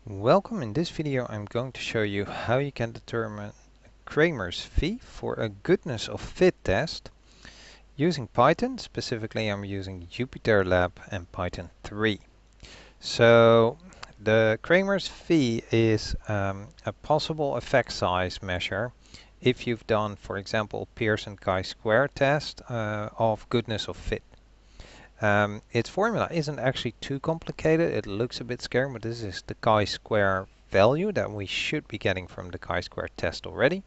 Welcome. In this video I'm going to show you how you can determine Cramer's V for a goodness of fit test using Python. Specifically I'm using JupyterLab and Python 3. So the Cramer's V is a possible effect size measure if you've done, for example, Pearson chi-square test of goodness of fit. Its formula isn't actually too complicated. It looks a bit scary, but this is the chi-square value that we should be getting from the chi-square test already.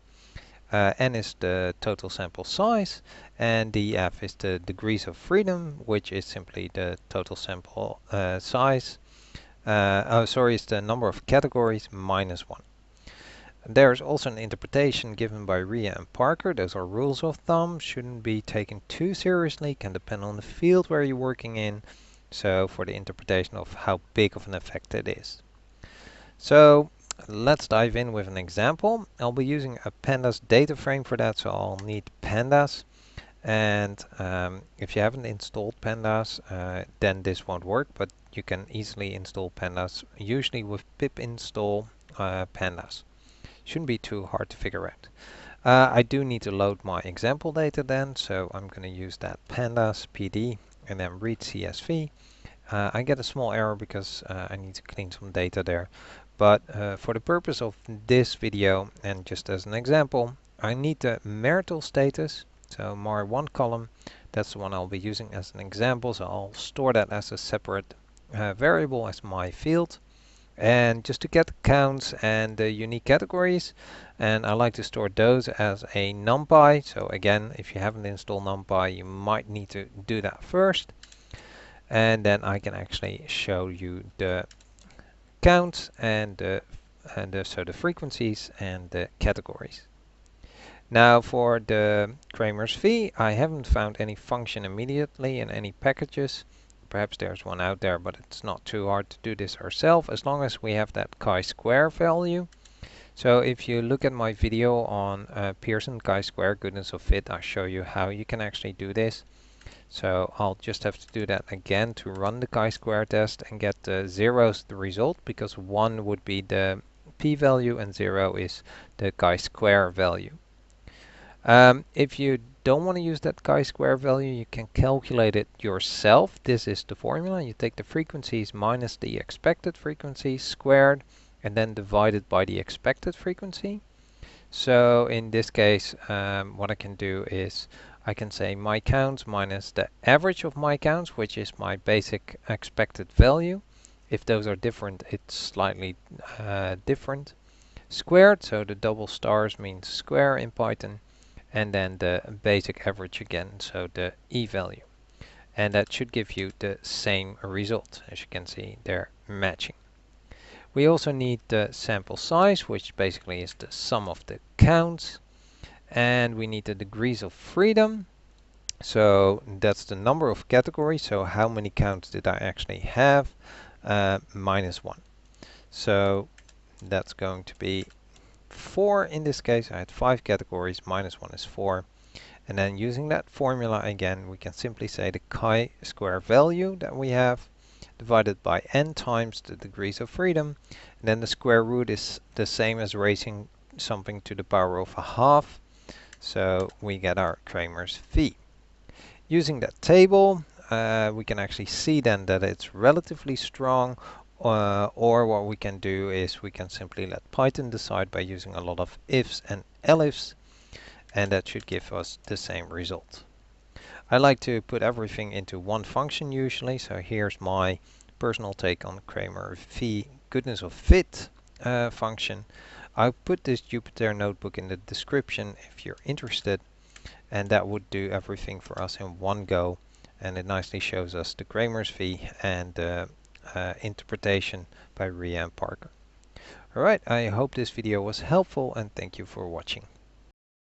N is the total sample size, and df is the degrees of freedom, which is simply the total sample size. It's the number of categories minus 1. There's also an interpretation given by Ria and Parker. Those are rules of thumb, shouldn't be taken too seriously, can depend on the field where you're working in. So for the interpretation of how big of an effect it is. So let's dive in with an example. I'll be using a pandas data frame for that, so I'll need pandas. And if you haven't installed pandas, then this won't work, but you can easily install pandas, usually with pip install pandas. Shouldn't be too hard to figure out. I do need to load my example data then, so I'm going to use that pandas pd and then read CSV. I get a small error because I need to clean some data there. But for the purpose of this video and just as an example, I need the marital status, so mar1 column. That's the one I'll be using as an example, so I'll store that as a separate variable as my field. And just to get the counts and the unique categories, and I like to store those as a numpy. So again, if you haven't installed numpy, you might need to do that first. And then I can actually show you the counts and the frequencies and the categories. Now for the Cramer's V, I haven't found any function immediately in any packages. Perhaps there's one out there, but it's not too hard to do this ourselves as long as we have that chi-square value. So if you look at my video on Pearson chi-square goodness of fit, I show you how you can actually do this. So I'll just have to do that again to run the chi-square test and get 0 as the result, because 1 would be the p-value and 0 is the chi-square value. If you don't want to use that chi-square value, you can calculate it yourself. This is the formula. You take the frequencies minus the expected frequency squared and then divide it by the expected frequency. So in this case, what I can do is I can say my counts minus the average of my counts, which is my basic expected value. If those are different, it's slightly different. Squared, so the double stars means square in Python. And then the basic average again, so the e-value. And that should give you the same result. As you can see, they're matching. We also need the sample size, which basically is the sum of the counts. And we need the degrees of freedom. So that's the number of categories. So how many counts did I actually have? Minus 1. So that's going to be 4 in this case. I had 5 categories, minus 1 is 4. And then using that formula again, we can simply say the chi-square value that we have divided by n times the degrees of freedom. And then the square root is the same as raising something to the power of a half. So we get our Cramer's V. Using that table, we can actually see then that it's relatively strong. Or what we can do is we can simply let Python decide by using a lot of ifs and elifs, and that should give us the same result. I like to put everything into one function usually, so here's my personal take on Cramer V goodness of fit function. I'll put this Jupyter notebook in the description if you're interested, and that would do everything for us in one go, and it nicely shows us the Cramer's V and interpretation by Ria and Parker. Alright, I hope this video was helpful and thank you for watching.